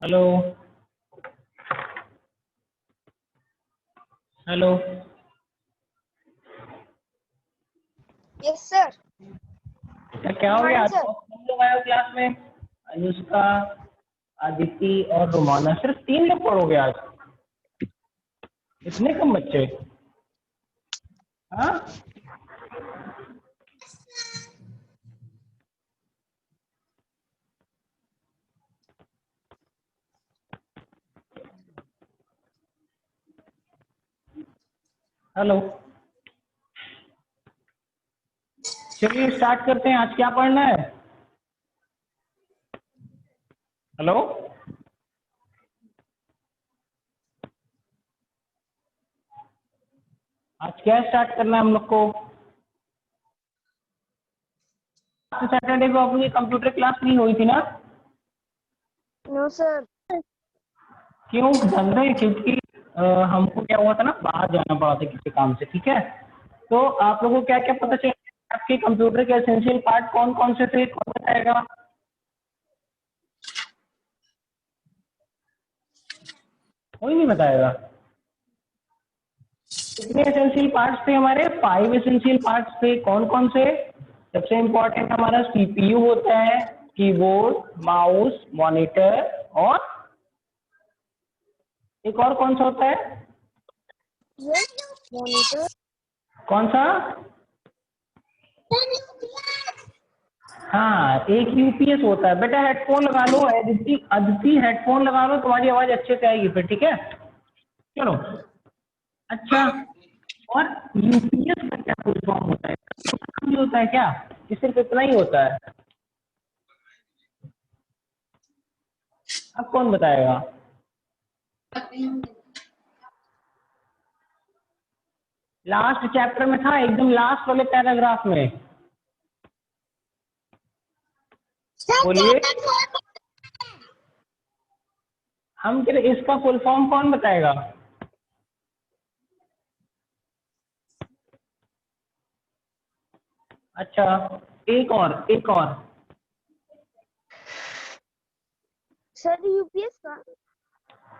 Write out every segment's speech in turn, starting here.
Hello hello. Yes sir. क्या हो गया? मॉर्निंग आज सर। कौन लोग आए हो क्लास में? अनुष्का, आदिति और रोमाना, सिर्फ 3 लोग पढ़ोगे आज? इतने कम बच्चे? हाँ, हेलो। चलिए स्टार्ट करते हैं। आज क्या पढ़ना है? हेलो। आज क्या स्टार्ट करना है हम लोग को? सैटरडे को अपनी कंप्यूटर क्लास नहीं हुई थी ना? No sir. क्यों? जानते हैं क्योंकि हमको क्या हुआ था ना, बाहर जाना पड़ा था किसी काम से। ठीक है, तो आप लोगों को क्या क्या पता चला? आपके कंप्यूटर के एसेंशियल पार्ट कौन कौन से थे? कौन बताएगा? कोई नहीं बताएगा? कितने एसेंशियल पार्ट्स थे हमारे? 5 एसेंशियल पार्ट्स थे। कौन कौन से? सबसे इम्पोर्टेंट हमारा सीपीयू होता है, कीबोर्ड, माउस, मॉनिटर, और एक और कौन सा होता है? मॉनिटर। कौन सा? हाँ, एक यूपीएस होता है। बेटा हेडफोन लगा लो। अदिति, अदिति हेडफोन लगा लो, तुम्हारी आवाज अच्छे से आएगी फिर। ठीक है, चलो। अच्छा, और यूपीएस का क्या फुल फॉर्म होता है? भी होता है क्या कि सिर्फ इतना ही होता है? अब कौन बताएगा? लास्ट चैप्टर में था, एकदम लास्ट वाले पैराग्राफ में। बोलिए। हम कह रहे इसका फुल फॉर्म कौन बताएगा? अच्छा, एक और। सर यूपीएस का।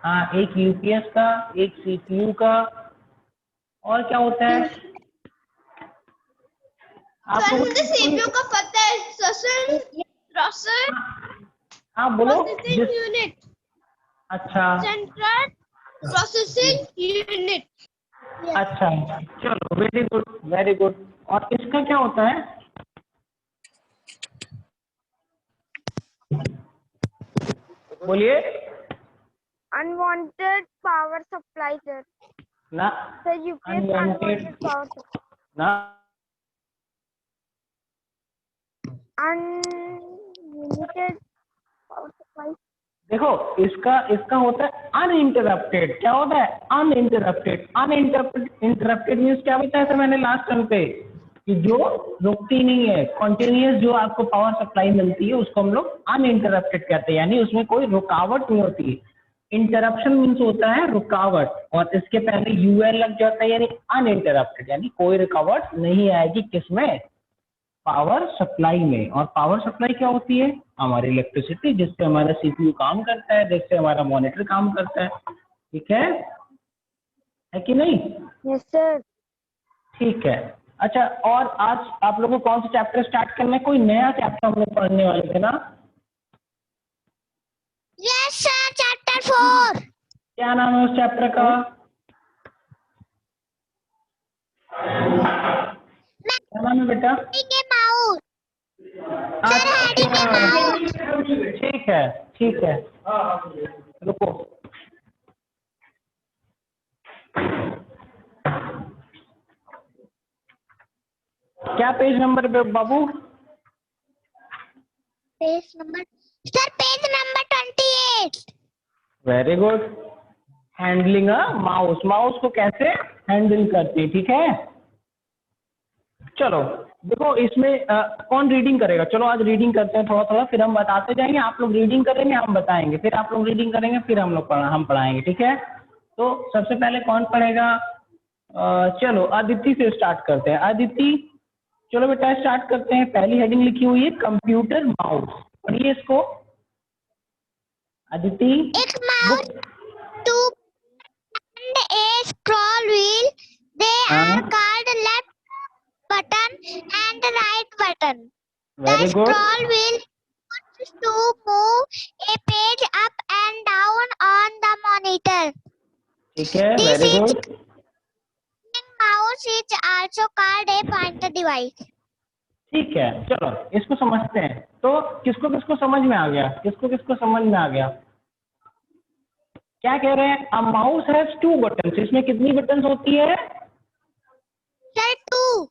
हाँ, एक यूपीएस का, एक सीपीयू का, और क्या होता है? आप सर लोगों मुझे ने कोई? सीपीयू का पता है। सर प्रोसेसर हाँ बोलो। Processing unit. अच्छा सेंट्रल प्रोसेसिंग यूनिट। अच्छा, चलो वेरी गुड वेरी गुड। और इसका क्या होता है? बोलिए अनवांटेड पावर सप्लाई सर। ना। Sir UPS unwanted unwanted power supply. ना। Unlimited power supply. देखो, इसका इसका होता है अनइंटरप्टेड। क्या होता है? अनइंटरप्टेड। इंटरप्टेड मीन्स क्या बताया था मैंने लास्ट टाइम पे? कि जो रुकती नहीं है, कॉन्टिन्यूस जो आपको पावर सप्लाई मिलती है, उसको हम लोग अनइंटरप्टेड कहते हैं, यानी उसमें कोई रुकावट नहीं होती। इंटरप्शन मीन्स होता है रुकावट, और इसके पहले यूएल लग जाता है, यानी अनइंटरप्टेड, यानी कोई रुकावट नहीं आएगी। किसमें? पावर सप्लाई में। और पावर सप्लाई क्या होती है? हमारी इलेक्ट्रिसिटी, जिससे हमारा सीपीयू काम करता है, जिससे हमारा मॉनिटर काम करता है। ठीक है कि नहीं? Yes sir. ठीक है। अच्छा, और आज आप लोगों को कौन सा चैप्टर स्टार्ट करना है? कोई नया चैप्टर हम लोग पढ़ने वाले थे ना? Yes sir chapter 4। क्या नाम है उस चैप्टर का? क्या नाम है बेटा? के माउस। अच्छा, ठीक है ठीक है। रुको। क्या पेज नंबर पे बाबू? Page number. Sir page number 28। Very good. Handling mouse. Mouse को कैसे हैंडल करते हैं? ठीक है, चलो। देखो इसमें कौन रीडिंग करेगा? चलो आज रीडिंग करते हैं थोड़ा थोड़ा, फिर हम बताते जाएंगे। आप लोग रीडिंग करेंगे, हम बताएंगे, फिर आप लोग रीडिंग करेंगे, फिर हम लोग हम पढ़ाएंगे। ठीक है, तो सबसे पहले कौन पढ़ेगा? चलो अदिति से स्टार्ट करते हैं। अदिति, चलो बेटा स्टार्ट करते हैं। पहली हेडिंग लिखी हुई है कंप्यूटर माउस, पढ़िए इसको। अदिति एक mouse, two and a scroll wheel. They are called left button and right button. The very good, scroll wheel is to move a page up and down on the monitor. ठीक है, This very is good, mouse is also called a pointer device. ठीक है। चलो इसको समझते हैं। तो किसको किसको समझ में आ गया, किसको किसको समझ में आ गया? क्या कह रहे हैं? A mouse has two buttons, इसमें कितनी बटन्स होती है? Sir, two.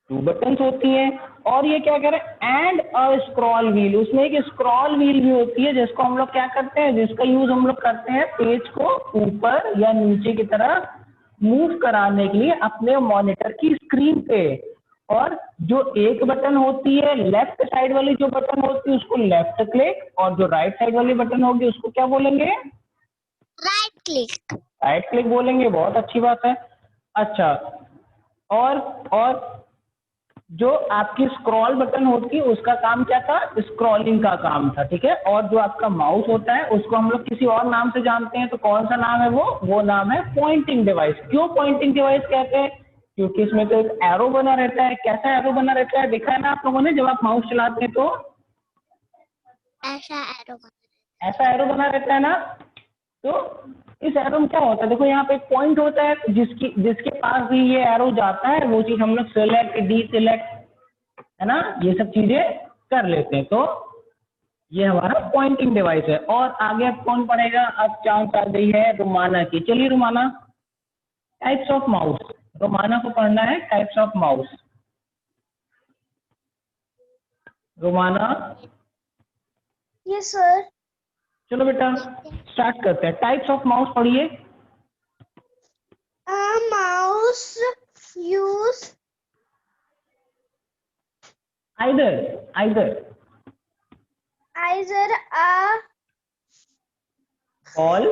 टू बटन्स होती है। और ये क्या कह रहे हैं? एंड अ स्क्रॉल व्हील, उसमें एक स्क्रॉल व्हील भी होती है जिसको हम लोग क्या करते हैं, जिसका यूज हम लोग करते हैं पेज को ऊपर या नीचे की तरह मूव कराने के लिए अपने मॉनिटर की स्क्रीन पे। और जो एक बटन होती है लेफ्ट साइड वाली, जो बटन होती है उसको लेफ्ट क्लिक, और जो राइट साइड वाली बटन होगी उसको क्या बोलेंगे? Right click. राइट क्लिक बोलेंगे। बहुत अच्छी बात है। अच्छा, और जो आपकी स्क्रॉल बटन होती है उसका काम क्या था? स्क्रॉलिंग का काम था, ठीक है। और जो आपका माउस होता है उसको हम लोग किसी और नाम से जानते हैं, तो कौन सा नाम है वो नाम है पॉइंटिंग डिवाइस। क्यों पॉइंटिंग डिवाइस कहते हैं? क्योंकि इसमें तो एक एरो बना रहता है। कैसा एरो बना रहता है, देखा है ना आप लोगों ने जब आप माउस चलाते हैं तो? ऐसा arrow. ऐसा एरो बना रहता है ना। तो इस एरो में क्या होता है, देखो यहाँ पे एक पॉइंट होता है, जिसके पास भी ये एरो जाता है वो चीज हम लोग सेलेक्ट, डी सिलेक्ट, है ना, ये सब चीजें कर लेते हैं। तो ये हमारा पॉइंटिंग डिवाइस है। और आगे अब कौन पढ़ेगा? अब चांस आ गई है रुमाना की। चलिए Rumana, types of mouse, Rumana को पढ़ना है types of mouse. Rumana, Yes, sir. चलो बेटा स्टार्ट करते हैं। टाइप्स ऑफ माउस पढ़िए। A mouse use either either a all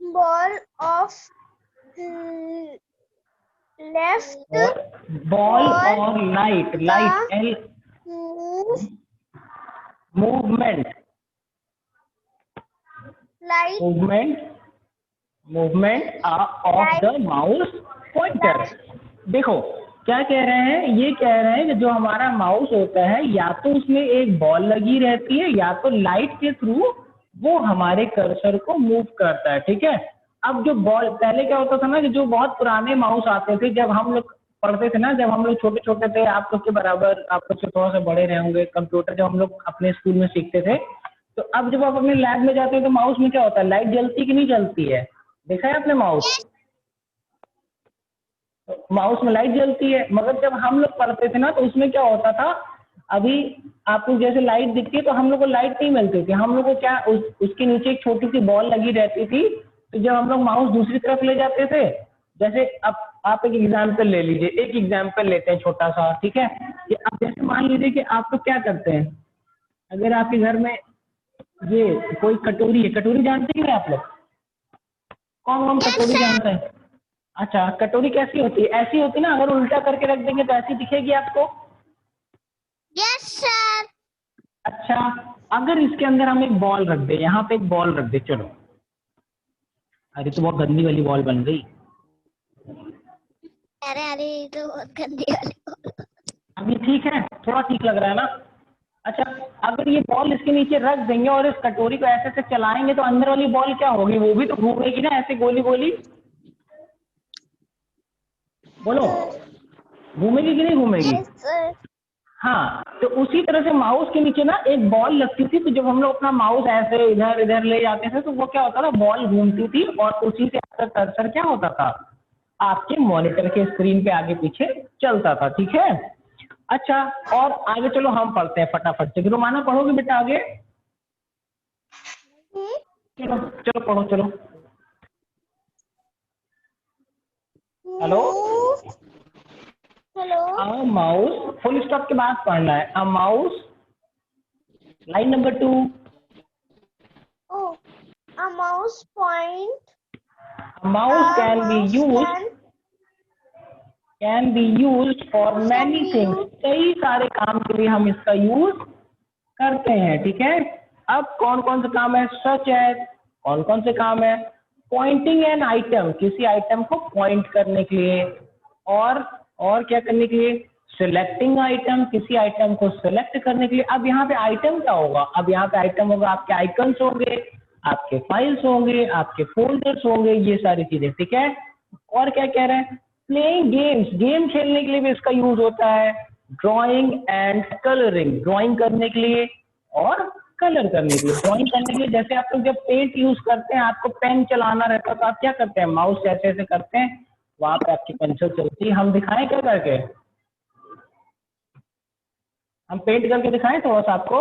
ball of left ball और light, light L, move movement, light movement of the mouse pointer. देखो क्या कह रहे हैं, ये कह रहे हैं कि जो हमारा माउस होता है या तो उसमें एक बॉल लगी रहती है या तो लाइट के थ्रू वो हमारे कर्सर को मूव करता है, ठीक है। अब जो बॉल, पहले क्या होता था ना कि जो बहुत पुराने माउस आते थे, जब हम लोग पढ़ते थे ना, जब हम लोग छोटे छोटे थे, आप लोग के बराबर, आप लोग से थोड़ा सा बड़े रहे होंगे, कंप्यूटर जब हम लोग अपने स्कूल में सीखते थे, तो अब जब आप अपने लैब में जाते हो तो माउस में क्या होता है, लाइट जलती कि नहीं जलती है? देखा है आपने माउस? माउस में लाइट जलती है। मगर जब हम लोग पढ़ते थे ना तो उसमें क्या होता था, अभी आपको जैसे लाइट दिखती है तो हम लोग को लाइट नहीं मिलती थी, हम लोग को क्या उसके नीचे एक छोटी सी बॉल लगी रहती थी। तो जब हम लोग माउस दूसरी तरफ ले जाते थे, जैसे अब आप एक एग्जाम्पल ले लीजिए, एक एग्जाम्पल लेते हैं छोटा सा, ठीक है। कि आप जैसे मान लीजिए कि आप तो क्या करते हैं, अगर आपके घर में ये कोई कटोरी है, कटोरी जानते हैं आप लोग? कौन कौन कटोरी जानते हैं? अच्छा, कटोरी कैसी होती है? ऐसी होती है ना, अगर उल्टा करके रख देंगे तो ऐसी दिखेगी आपको? Yes, sir. अच्छा, अगर इसके अंदर हम एक बॉल रख दे, यहाँ पे एक बॉल रख दे, चलो, अरे तो बहुत गंदी वाली बॉल बन गई। अरे तो बहुत गंदी वाली। अभी ठीक है, थोड़ा ठीक लग रहा है ना? अच्छा, अगर ये बॉल इसके नीचे रख देंगे और इस कटोरी को ऐसे से चलाएंगे तो अंदर वाली बॉल क्या होगी? वो भी तो घूमेगी ना ऐसे गोली गोली, बोलो घूमेगी कि नहीं घूमेगी? Yes, sir. हाँ, तो उसी तरह से माउस के नीचे ना एक बॉल लगती थी, तो जब हम लोग अपना माउस ऐसे इधर इधर ले जाते थे तो वो क्या होता था, बॉल घूमती थी और उसी से आपका कर्सर क्या होता था, आपके मॉनिटर के स्क्रीन पे आगे पीछे चलता था, ठीक है। अच्छा, और आगे चलो हम पढ़ते हैं फटाफट से। रुमाना पढ़ोगे बेटा आगे? चलो चलो पढ़ो चलो। Hello, Hello. A mouse, full stop के बाद पढ़ना है। A mouse, line number 2। Oh, a mouse point. Mouse A can be mouse used, can be used for many be things, used कई सारे काम के लिए हम इसका यूज करते हैं, ठीक है। अब कौन कौन से काम है, सच है, कौन कौन से काम है, पॉइंटिंग एन आइटम, किसी आइटम को पॉइंट करने के लिए, और क्या करने के लिए, सिलेक्टिंग आइटम, किसी आइटम को सिलेक्ट करने के लिए। अब यहाँ पे आइटम क्या होगा, अब यहाँ पे आइटम होगा आपके आइकन्स होंगे, आपके फाइल्स होंगे, आपके फोल्डर्स होंगे, ये सारी चीजें, ठीक है। और क्या कह रहे हैं, प्लेइंग गेम्स, गेम खेलने के लिए भी इसका यूज होता है, ड्राइंग एंड कलरिंग, ड्राइंग करने के लिए और कलर करने के लिए। ड्राइंग करने के लिए जैसे आप लोग जब पेंट यूज करते हैं, आपको पेन चलाना रहता है, तो आप क्या करते हैं, माउस से ऐसे ऐसे करते हैं, वहां पे आपकी पेंसिल चलती है। हम दिखाएं क्या करके, हम पेंट करके दिखाएं थोड़ा सा आपको।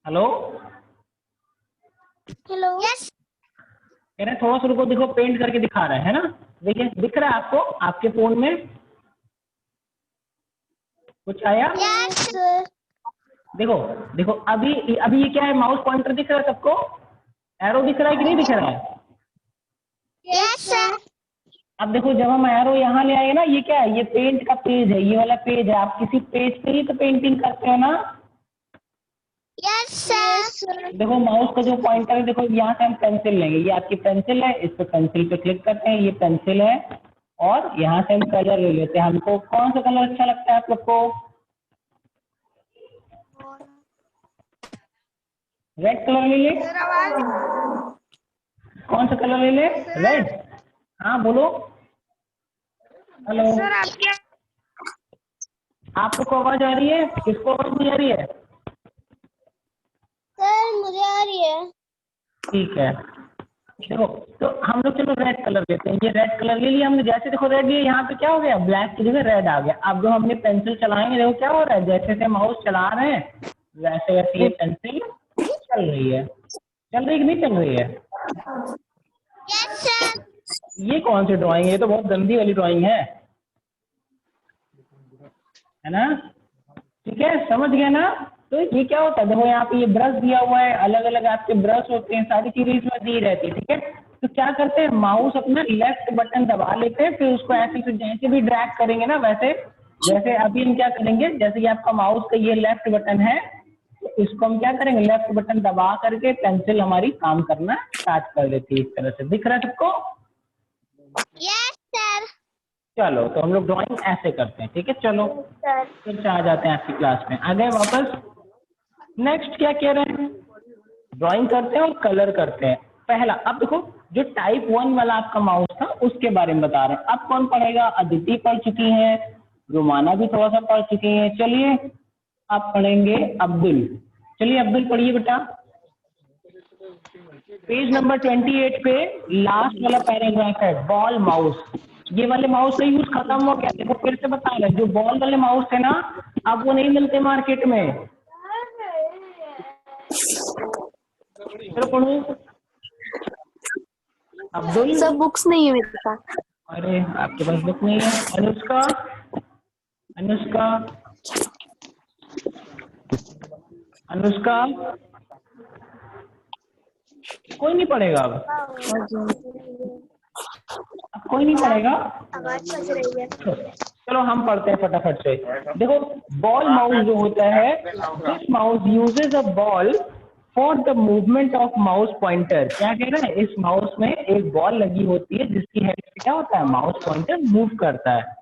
हेलो, हेलो, यस, कह रहे हैं थोड़ा सा रुको, देखो पेंट करके दिखा रहा है ना, देखिए दिख रहा है आपको आपके फोन में कुछ आया, यस, देखो देखो अभी अभी ये क्या है, माउस पॉइंटर दिख रहा है सबको, एरो दिख रहा है कि नहीं दिख रहा है। यस सर, अब देखो जब हम एरो यहाँ ले आए ना, ये क्या है, ये पेंट का पेज है, ये वाला पेज है, आप किसी पेज पे ही तो पेंटिंग करते हो ना। यस सर, देखो माउस का जो पॉइंटर है, देखो यहाँ से हम पेंसिल लेंगे, ये आपकी पेंसिल है, इस पे पेंसिल पे क्लिक करते हैं, ये पेंसिल है, और यहाँ से हम कलर ले लेते हैं। हमको कौन सा कलर अच्छा लगता है आप लोग को, रेड कलर ले ले, कौन सा कलर ले ले, रेड, हाँ बोलो, हेलो सर आपको आवाज आ रही है, किसको आवाज नहीं आ रही है, सर मुझे आ रही है। ठीक है। देखो तो हम लोग चलो रेड कलर लेते हैं, ये रेड कलर ले लिया हमने, जैसे देखो रेड लिया, यहाँ पे क्या हो गया, ब्लैक की जगह रेड आ गया। अब जो हमने पेंसिल चलाएंगे, देखो क्या हो रहा है, जैसे जैसे माउस चला रहे हैं वैसे वैसे ये पेंसिल चल रही है, चल रही कि नहीं चल रही है। यस सर, ये कौन सी ड्राइंग है, ये तो बहुत गंदी वाली ड्राइंग है ना, ठीक है, समझ गया ना। तो ये क्या होता है, देखो यहाँ पे ये ब्रश दिया हुआ है, अलग अलग आपके ब्रश होते हैं, सारी चीजें इसमें दी रहती है, ठीक है। तो क्या करते हैं, माउस अपना लेफ्ट बटन दबा लेते हैं, फिर उसको ऐसे फिर जैसे भी ड्रैग करेंगे ना, वैसे जैसे अभी हम क्या करेंगे, जैसे कि आपका माउस का ये लेफ्ट बटन है, तो इसको हम क्या करेंगे, लेफ्ट बटन दबा करके पेंसिल हमारी काम करना स्टार्ट कर देती है, इस तरह से। दिख रहा है सबको, यस सर, चलो तो हम लोग ड्राइंग ऐसे करते हैं, ठीक है। चलो सर, फिर से आ जाते हैं आपकी क्लास में, आ गए वापस। नेक्स्ट क्या कह रहे हैं, ड्राइंग करते हैं और कलर करते हैं। पहला, अब देखो जो टाइप 1 वाला आपका माउस था उसके बारे में बता रहे हैं। अब कौन पढ़ेगा, अदिति पढ़ चुकी हैं, रुमाना भी थोड़ा सा पढ़ चुकी हैं, चलिए अब पढ़ेंगे अब्दुल। चलिए अब्दुल पढ़िए बेटा, पेज नंबर 28 पे लास्ट वाला पैराग्राफ है, बॉल माउस। ये वाले माउस का यूज खत्म हो गया, देखो फिर से बता रहे हैं, जो बॉल वाले माउस थे ना, अब वो नहीं मिलते मार्केट में। चलो पढ़ो अब्दुल। सब बुक्स नहीं है मेरे पास। अरे आपके पास बुक नहीं है, अनुष्का, अनुष्का, अनुष्का, कोई नहीं पढ़ेगा अब कोई नहीं पढ़ेगा। आवाज फंस रही है। चलो हम पढ़ते हैं फटाफट से। देखो बॉल माउस जो होता है, this mouse uses a ball for the movement of mouse pointer. क्या कह रहे हैं, इस माउस में एक बॉल लगी होती है जिसकी हेड से क्या होता है, माउस पॉइंटर मूव करता है।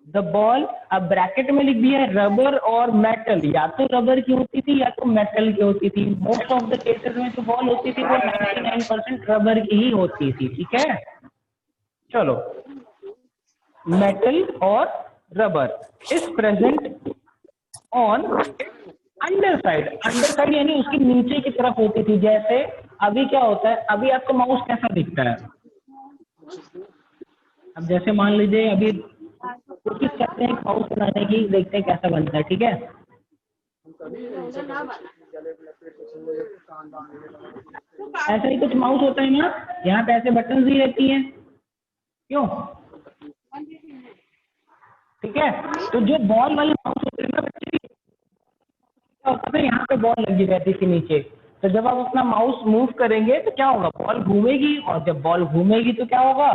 द बॉल, अब ब्रैकेट में लिख दिया है रबर और मेटल, या तो रबर की होती थी या तो मेटल की होती थी। मोस्ट ऑफ द केसेस में जो बॉल होती थी वो 99% रबर की ही होती थी, ठीक है। चलो, मेटल और rubber is present on under side यानी उसके नीचे की तरफ होती थी। जैसे अभी क्या होता है, अभी आपका माउस कैसा दिखता है, अब जैसे मान लीजिए अभी कोशिश करते हैं माउस बनाने की, देखते हैं कैसा बनता है, ठीक है। ऐसा ही कुछ माउस होता है ना, यहाँ पे ऐसे बटन भी रहती हैं, क्यों, ठीक है। तो जो बॉल वाले माउस होते हैं ना बच्चे, क्या होता है, यहाँ पे बॉल लगी रहती थी नीचे, तो जब आप अपना माउस मूव करेंगे तो क्या होगा, बॉल घूमेगी, और जब बॉल घूमेगी तो क्या होगा,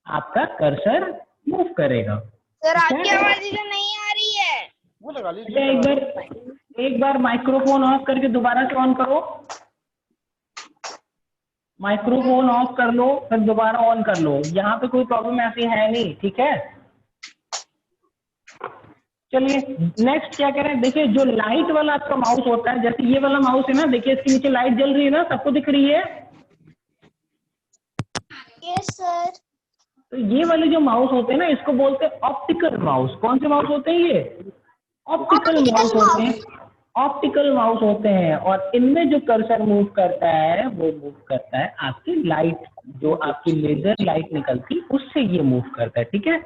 आपका कर्सर मूव करेगा। सर ठीक आपकी है? आवाज इधर नहीं आ रही है। वो लगा बेटा लीजिए। एक बार माइक्रोफोन ऑफ करके दोबारा से ऑन करो। माइक्रोफोन ऑफ कर लो फिर दोबारा ऑन कर लो, यहाँ पे कोई प्रॉब्लम ऐसी है नहीं। ठीक है, चलिए नेक्स्ट क्या कह रहे हैं, देखिए जो लाइट वाला आपका माउस होता है, जैसे ये वाला माउस है ना, देखिए इसके नीचे लाइट जल रही है ना, सबको दिख रही है। Yes sir. तो ये वाले जो माउस होते हैं ना, इसको बोलते हैं ऑप्टिकल माउस। कौन से माउस होते हैं ये? ऑप्टिकल माउस होते हैं। ऑप्टिकल माउस होते हैं और इनमें जो कर्सर मूव करता है वो मूव करता है आपकी लाइट, जो आपकी लेजर लाइट निकलती उससे ये मूव करता है। ठीक है,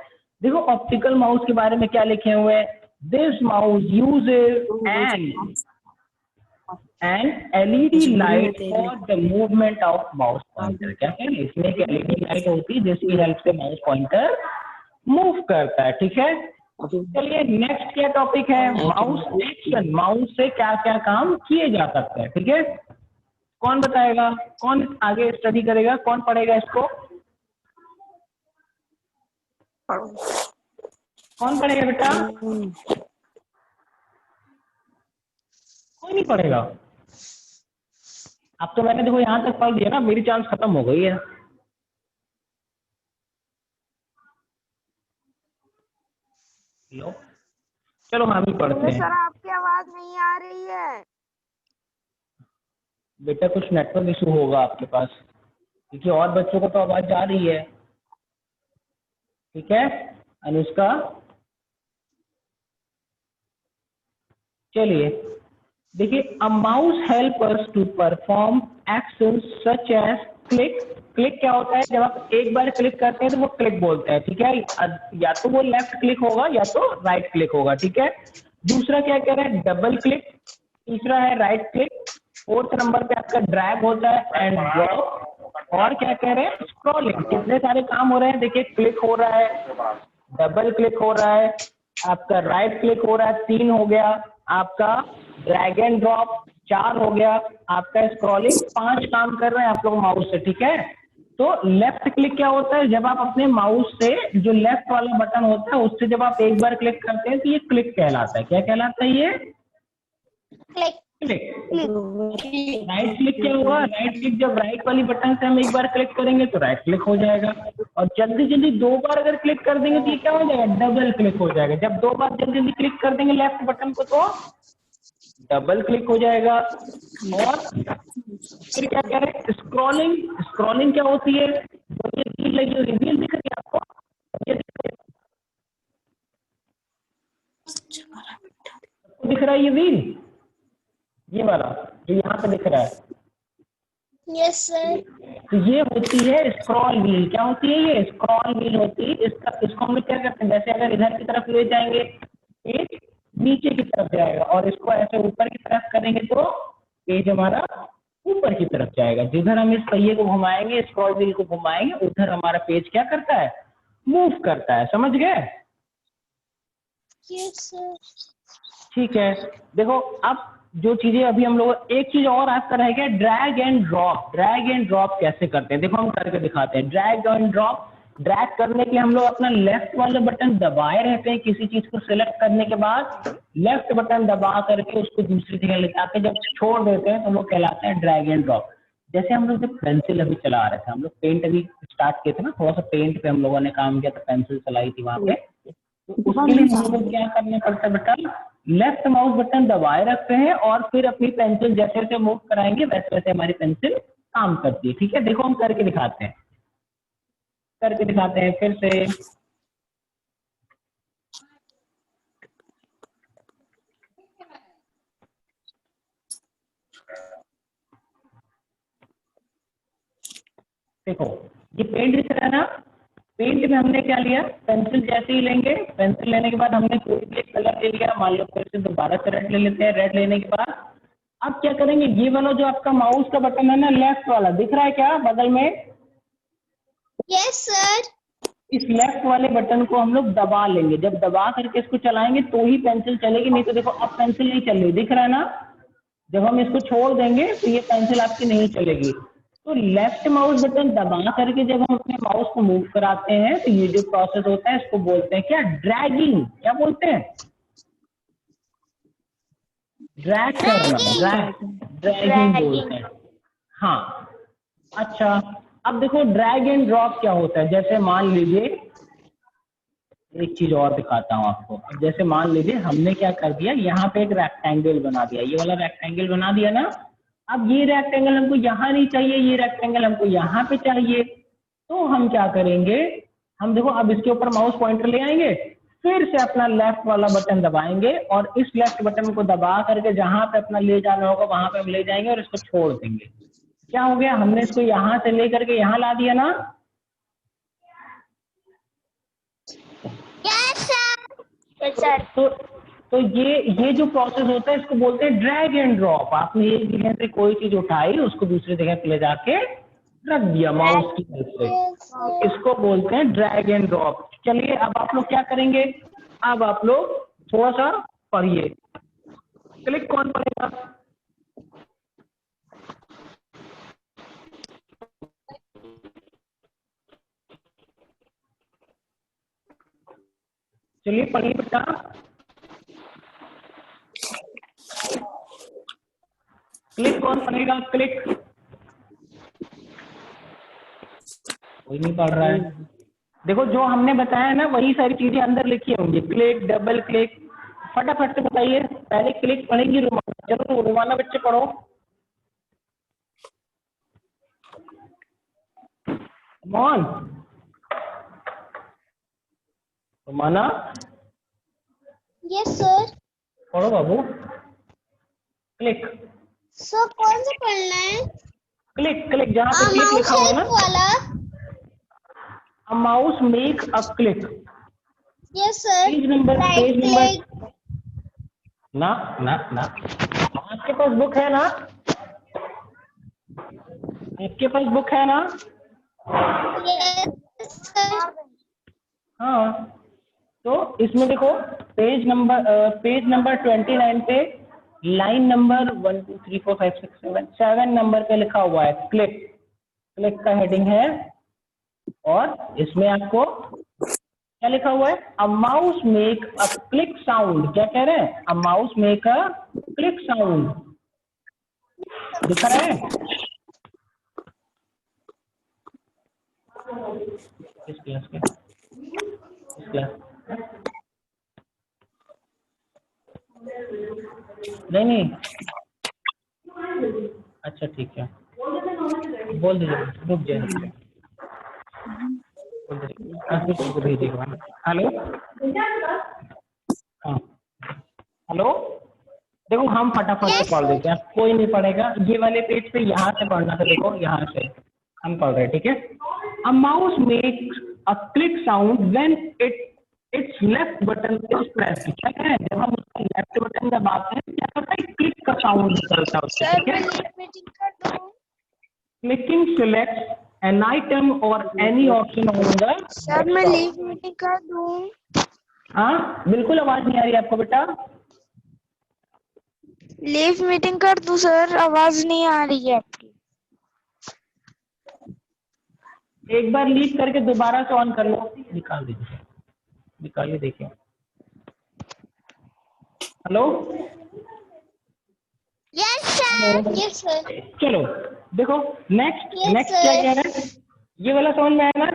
देखो ऑप्टिकल माउस के बारे में क्या लिखे हुए हैं, this mouse uses an LED light for the movement of mouse pointer. क्या है, इसमें एक एलईडी लाइट होती है जिसकी हेल्प से माउस पॉइंटर मूव करता है। ठीक है, चलिए नेक्स्ट क्या टॉपिक है, माउस एक्शन। माउस से क्या क्या काम किए जा सकते हैं। ठीक है, कौन बताएगा, कौन आगे स्टडी करेगा, कौन पढ़ेगा इसको, कौन पढ़ेगा बेटा? कोई नहीं पढ़ेगा। अब तो मैंने देखो यहाँ तक पढ़ दिया ना, मेरी चांस खत्म हो गई है। लो चलो हम ही पढ़ते हैं। सर आपकी आवाज नहीं आ रही है। बेटा कुछ नेटवर्क इशू होगा आपके पास, क्योंकि और बच्चों को तो आवाज जा रही है। ठीक है अनुष्का, चलिए देखिए, a mouse help us to perform actions such as click. Click क्या होता है, जब आप एक बार क्लिक करते हैं तो वो क्लिक बोलते हैं। ठीक है, या तो वो लेफ्ट क्लिक होगा या तो राइट क्लिक होगा। ठीक है, दूसरा क्या कह रहे हैं, डबल क्लिक, तीसरा है राइट क्लिक, फोर्थ नंबर पे आपका ड्रैग होता है एंड ड्रॉप, और क्या कह रहे हैं, स्क्रॉलिंग। कितने सारे काम हो रहे हैं, देखिए क्लिक हो रहा है, डबल क्लिक हो रहा है, आपका राइट क्लिक हो रहा है, 3 हो गया, आपका ड्रैग एंड ड्रॉप 4 हो गया, आपका स्क्रॉलिंग 5 काम कर रहे हैं आप लोग माउस से। ठीक है, तो लेफ्ट क्लिक क्या होता है, जब आप अपने माउस से जो लेफ्ट वाला बटन होता है उससे जब आप एक बार क्लिक करते हैं तो ये क्लिक कहलाता है। क्या कहलाता है ये? क्लिक। क्लिक। राइट क्लिक क्या होगा, राइट क्लिक जब राइट वाली बटन से हम एक बार क्लिक करेंगे तो राइट क्लिक हो जाएगा, और जल्दी जल्दी 2 बार अगर क्लिक कर देंगे तो ये क्या हो जाएगा, डबल क्लिक हो जाएगा। जब 2 बार जल्दी जल्दी क्लिक कर देंगे लेफ्ट बटन को तो डबल क्लिक हो जाएगा। और फिर क्या कह रहे हैं, स्क्रॉलिंग। स्क्रॉलिंग क्या होती है, तो ये व्हील लगी हुई, व्हील दिख रही है आपको, ये दिख रहा है ये व्हील, ये वाला जो यहाँ पे दिख रहा है, यस सर। तो ये होती है स्क्रॉल व्हील। क्या होती है ये? स्क्रॉल व्हील होती है। इसको हम लोग क्या करते हैं, जैसे अगर इधर की तरफ ले जाएंगे पेज नीचे की तरफ जाएगा, और इसको ऐसे ऊपर की तरफ करेंगे तो पेज हमारा ऊपर की तरफ जाएगा। जिधर हम इस पहिए को घुमाएंगे, स्क्रॉल व्हील को घुमाएंगे, उधर हमारा पेज क्या करता है, मूव करता है। समझ गए? Yes sir. ठीक है, देखो अब जो चीजें अभी हम लोग, एक चीज और आपका रह गया, drag and drop. Drag and drop कैसे करते हैं, देखो हम करके दिखाते हैं। ड्रैग एंड ड्रॉप, ड्रैग करने के लिए हम लोग अपना लेफ्ट वाला बटन दबाए रहते हैं, किसी चीज को सिलेक्ट करने के बाद लेफ्ट बटन दबा करके उसको दूसरी जगह ले जाके जब छोड़ देते हैं तो वो कहलाता है ड्रैग एंड ड्रॉप। जैसे हम लोग जब पेंसिल अभी चला रहे थे, हम लोग पेंट अभी स्टार्ट किए थे ना, थोड़ा सा पेंट पे हम लोगों ने काम किया था, पेंसिल चलाई थी वहां पे, तो उसके लिए हम लोग क्या करना पड़ता है बेटा, लेफ्ट माउस बटन दबाए रखते हैं और फिर अपनी पेंसिल जैसे जैसे मूव कराएंगे वैसे वैसे हमारी पेंसिल काम करती है। ठीक है, देखो हम करके दिखाते हैं, करके दिखाते हैं फिर से। देखो ये पेंट दिख रहा है ना, पेंट में हमने क्या लिया, पेंसिल जैसे ही लेंगे, पेंसिल लेने के बाद हमने कोई भी कलर ले लिया, मान लो फिर से दोबारा से रेड ले लेते हैं। रेड लेने के बाद अब क्या करेंगे, ये वाला जो आपका माउस का बटन है ना, लेफ्ट वाला दिख रहा है क्या बगल में? Yes sir. इस लेफ्ट वाले बटन को हम लोग दबा लेंगे, जब दबा करके इसको चलाएंगे तो ही पेंसिल चलेगी, नहीं तो देखो अब पेंसिल नहीं चल रही, दिख रहा है ना। जब हम इसको छोड़ देंगे तो ये पेंसिल आपकी नहीं चलेगी। तो लेफ्ट माउस बटन दबा करके जब हम अपने माउस को मूव कराते हैं तो ये जो प्रोसेस होता है इसको बोलते हैं क्या, ड्रैगिंग। क्या बोलते हैं? ड्रैग करना, ड्रैगिंग बोलते हैं। हाँ, अच्छा अब देखो ड्रैग एंड ड्रॉप क्या होता है। जैसे मान लीजिए, एक चीज और दिखाता हूँ आपको। अब जैसे मान लीजिए हमने क्या कर दिया, यहाँ पे एक रेक्टेंगल बना दिया, ये वाला रेक्टेंगल बना दिया ना। अब ये रेक्टेंगल हमको यहाँ नहीं चाहिए, ये रेक्टेंगल हमको यहाँ पे चाहिए। तो हम क्या करेंगे, हम देखो अब इसके ऊपर माउस पॉइंटर ले आएंगे, फिर से अपना लेफ्ट वाला बटन दबाएंगे और इस लेफ्ट बटन को दबा करके जहां पे अपना ले जाना होगा वहां पे हम ले जाएंगे और इसको छोड़ देंगे। क्या हो गया, हमने इसको यहां से लेकर के यहां ला दिया ना। Yes, sir. Yes, sir. तो ये जो प्रोसेस होता है इसको बोलते हैं ड्रैग एंड ड्रॉप। आपने एक जगह से कोई चीज उठाई, उसको दूसरी जगह पे ले जाके रख दिया माउस की हेल्प से, इसको बोलते हैं ड्रैग एंड ड्रॉप। चलिए अब आप लोग क्या करेंगे, अब आप लोग थोड़ा सा पढ़िए। क्लिक कौन पढ़ेगा? चलिए पढ़िए बेटा। क्लिक कौन पढ़ेगा? क्लिक कोई नहीं पढ़ रहा है। देखो जो हमने बताया ना वही सारी चीजें अंदर लिखी होंगी, क्लिक, डबल क्लिक। फटाफट से बताइए, पहले क्लिक पढ़ेंगी रुमाना। चलो रुमाना बच्चे पढ़ो। कमॉन रुमाना, Yes, sir. पढ़ो बाबू। क्लिक So कौन सा पढ़ना है? क्लिक क्लिक, जहां पे क्लिक माउस लिखा होगा ना, वाला। A mouse make a click. Yes, sir. Page number Right click. ना ना ना, आपके पास बुक है ना, आपके पास बुक है ना। Yes, sir. हाँ, तो इसमें देखो पेज नंबर 29 पे लाइन नंबर 1 2 3 4 5 6 7 नंबर पे लिखा हुआ है क्लिक। क्लिक का हेडिंग है और इसमें आपको क्या लिखा हुआ है, a mouse make a click sound. क्या कह रहे हैं, a mouse make a click sound. दिख रहा है? किस क्लास के? किस क्लास? नहीं नहीं, अच्छा ठीक है, बोल दीजिए, रुक जाइए, बोल दीजिए, को भेजिएगा। हेलो, हाँ हेलो, देखो हम फटाफट से पढ़ देते हैं, कोई नहीं पढ़ेगा। ये वाले पेज पे यहाँ से पढ़ना था, देखो यहाँ से हम पढ़ रहे हैं, ठीक है। A mouse makes a click sound when it's left button is pressed. क्या कह रहे हैं, जब हम उसका लेफ्ट बटन दबाते हैं क्या करता है, क्लिक का साउंड निकलता है उससे, सर ठीक मैं है। लीव मीटिंग कर दूं? क्लिकिंग सिलेक्ट एन आइटम और any option on the. Sir मैं लीव मीटिंग कर दूं? हाँ बिल्कुल, आवाज नहीं आ रही आपको बेटा? लीव मीटिंग कर दूं सर, आवाज नहीं आ रही है आपकी। एक बार लीव करके दोबारा से ऑन कर लो, निकाल दीजिए, निकालिए देखिए। Hello, Yes, sir. Yes, sir. चलो देखो नेक्स्ट Yes, नेक्स्ट क्या sir. कह रहे हैं, ये वाला समझ में आया ना।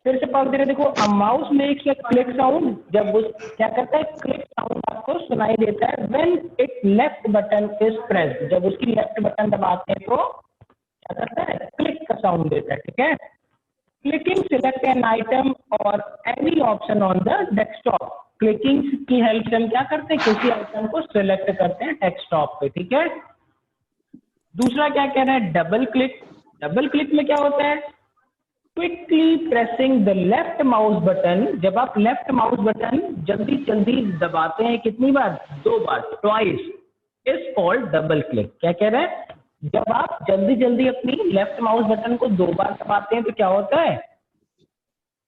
फिर से पढ़ दे रहे, देखो a mouse makes a click sound, जब उस क्या करता है, क्लिक साउंड आपको सुनाई देता है when it left button is pressed, जब उसकी लेफ्ट बटन दबाते हैं तो क्या करता है, क्लिक का साउंड देता है, ठीक है। क्लिकिंग सिलेक्ट एन आइटम और any option on the desktop. Clicking की हेल्प से हम क्या करते हैं, किसी आइटम को सिलेक्ट करते हैं डेस्कटॉप पे, ठीक है। दूसरा क्या कह रहा है, डबल क्लिक। डबल क्लिक में क्या होता है, quickly pressing the left mouse button. जब आप लेफ्ट माउस बटन जल्दी जल्दी दबाते हैं, कितनी बार, 2 बार, twice, is called double click. क्या कह रहे हैं, जब आप जल्दी जल्दी अपनी लेफ्ट माउस बटन को 2 बार दबाते हैं तो क्या होता है,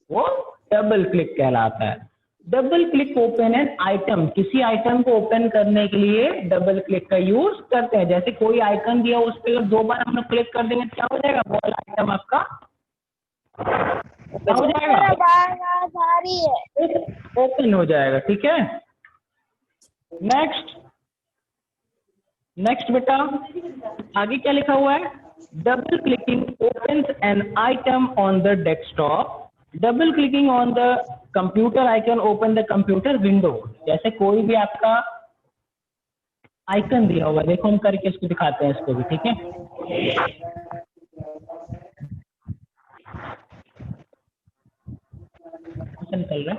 वो डबल क्लिक कहलाता है। Double click open an item, किसी आइटम को ओपन करने के लिए डबल क्लिक का यूज करते हैं। जैसे कोई आइकन दिया उस पर 2 बार हम लोग क्लिक कर देंगे क्या हो जाएगा, वो वाला आइटम आपका क्या हो जाएगा, आवाज आ रही है। ओपन हो जाएगा। ठीक है, नेक्स्ट नेक्स्ट बेटा आगे क्या लिखा हुआ है, double clicking opens an item on the desktop, double clicking on the computer icon open the computer window. जैसे कोई भी आपका आइकन दिया हुआ, देखो हम करके इसको दिखाते हैं इसको भी। ठीक है, चल रहा है,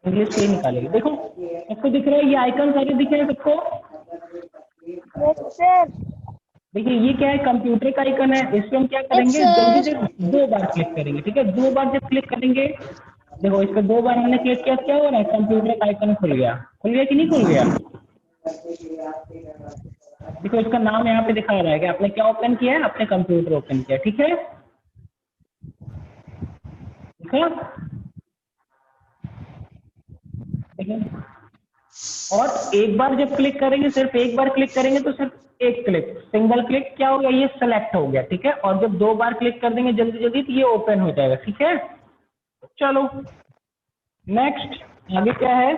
इंग्लिश से ही निकालेंगे। देखो सबको दिख रहा है, ये आइकन सारे दिख रहे हैं सबको। Yes sir. देखिए ये क्या है, कंप्यूटर का आइकन है, इस पर हम क्या करेंगे, Yes, sir. जल्दी से 2 बार क्लिक करेंगे। ठीक है, 2 बार जब क्लिक करेंगे, देखो इस पर 2 बार हमने क्लिक किया, क्या हो रहा है, कंप्यूटर का आइकन खुल गया कि नहीं खुल गया। देखो इसका नाम यहाँ पे दिखा रहा है कि आपने क्या ओपन किया है, आपने कंप्यूटर ओपन किया। ठीक है, और एक बार जब क्लिक करेंगे, सिर्फ एक बार क्लिक करेंगे तो सिर्फ एक क्लिक, सिंगल क्लिक क्या हो गया, ये सेलेक्ट हो गया। ठीक है, और जब 2 बार क्लिक कर देंगे जल्दी जल्दी तो ये ओपन हो जाएगा। ठीक है, चलो नेक्स्ट आगे क्या है,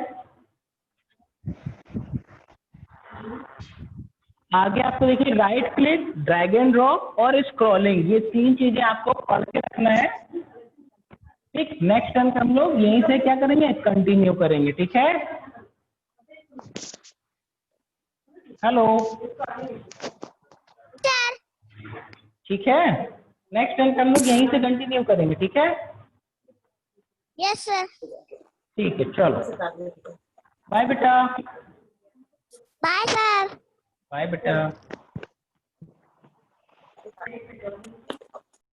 आगे आपको देखिए right click, drag and drop और स्क्रॉलिंग, ये 3 चीजें आपको पढ़ के रखना है। ठीक, नेक्स्ट टाइम हम लोग यहीं से क्या करेंगे, कंटिन्यू करेंगे। ठीक है, हेलो, ठीक है, नेक्स्ट टाइम हम लोग यहीं से कंटिन्यू करेंगे। ठीक है, Yes, sir. ठीक है, चलो बाय बेटा, Bye, sir. बाय बेटा।